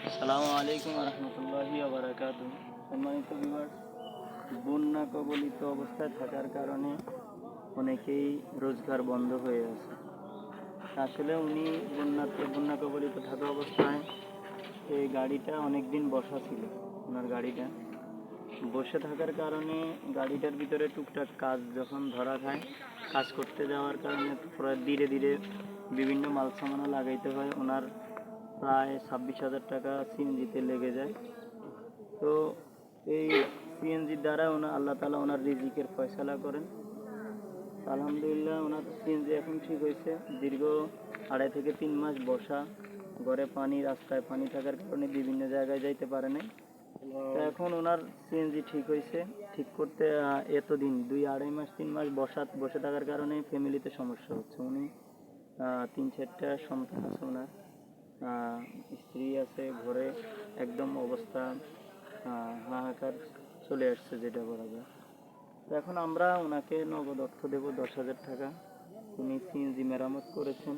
আসসালামু আলাইকুম রহমতুল্লাহি ওয়া বারাকাতুহু। সম্মানিত ভিউয়ার্স, বন্যা কবলিত অবস্থায় থাকার কারণে অনেকেই রোজগার বন্ধ হয়ে আছে। আসলে উনি বন্যা কবলিত থাকা অবস্থায় এই গাড়িটা অনেক দিন বসা ছিল। ওনার গাড়িটা বসে থাকার কারণে গাড়িটার ভিতরে টুকটাক কাজ যখন ধরা খায়, কাজ করতে যাওয়ার কারণে প্রায় ধীরে ধীরে বিভিন্ন মাল সামানা লাগাইতে হয়। ওনার প্রায় 26,000 টাকা সিএনজিতে লেগে যায়। তো এই সিএনজির দ্বারা আল্লাহ তাআলা ওনার রিজিকের ফয়সালা করেন। আলহামদুলিল্লাহ, ওনার সিএনজি এখন ঠিক হয়েছে। দীর্ঘ 2.5 থেকে 3 মাস বসা, ঘরে পানি, রাস্তায় পানি থাকার কারণে বিভিন্ন জায়গায় যাইতে পারে নাই। তো এখন ওনার সিএনজি ঠিক হয়েছে। ঠিক করতে এতদিন 2-2.5 মাস 3 মাস বসে থাকার কারণে ফ্যামিলিতে সমস্যা হচ্ছে। উনি 3-4টা সন্তান আছে ওনার, স্ত্রী আছে, ঘরে একদম অবস্থা হাহাকার চলে আসছে যেটা বলা যায়। তো এখন আমরা ওনাকে নগদ অর্থ দেবো 10,000 টাকা। উনি সিএনজি মেরামত করেছেন।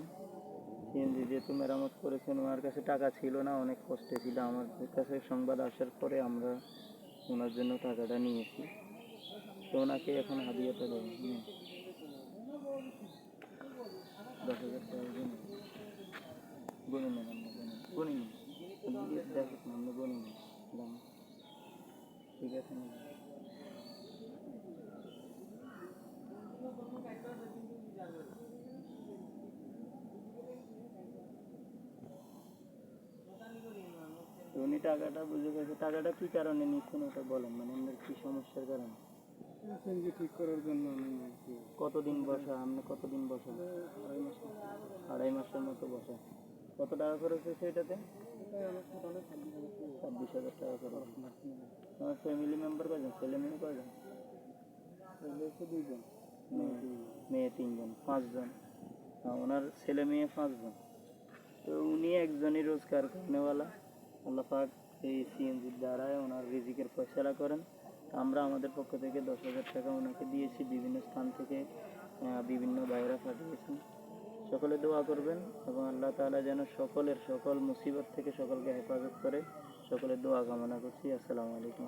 সিএনজি যেহেতু মেরামত করেছেন, ওনার কাছে টাকা ছিল না, অনেক কষ্টে ছিল। আমাদের কাছে সংবাদ আসার পরে আমরা ওনার জন্য টাকাটা নিয়েছি। তো ওনাকে এখন হাদিয়াটা দেবো। 10,000 টাকা গণে নেন, গণে নিন, দেখেন আমরা গণে নিন, ঠিক আছে না? উনি টাকাটা বুঝে গেছে। টাকাটা কি কারণে নিচ্ছেন ওটা বলেন, মানে আপনার কি সমস্যার কারণে? সিএনজি ঠিক করার জন্য আমি কতদিন বসা? আপনি কতদিন বসা? 2.5 মাস। 2.5 মাসের মতো বসা। কত টাকা খরচ হয়েছে এটাতে? 26,000 টাকা খরচ। আমার ফ্যামিলি মেম্বার কয়জন? ছেলে মেয়ে কয়জন? দুইজন, মেয়ে 3 জন, 5 জন। ওনার ছেলে মেয়ে 5 জন। তো উনি একজনই রোজগার করেনেওয়ালা। আল্লাহ পাক এই সিএনজির দ্বারায় ওনার রিজিকের ফয়সালা করেন। আমরা আমাদের পক্ষ থেকে 10,000 টাকা ওনাকে দিয়েছি। বিভিন্ন স্থান থেকে বিভিন্ন ভাইরা পাঠিয়েছেন। সকলে দোয়া করবেন এবং আল্লাহ তাআলা যেন সকল মুসিবত থেকে সকলকে হেফাজত করে। সকলের দোয়া কামনা করছি। আসসালামু আলাইকুম।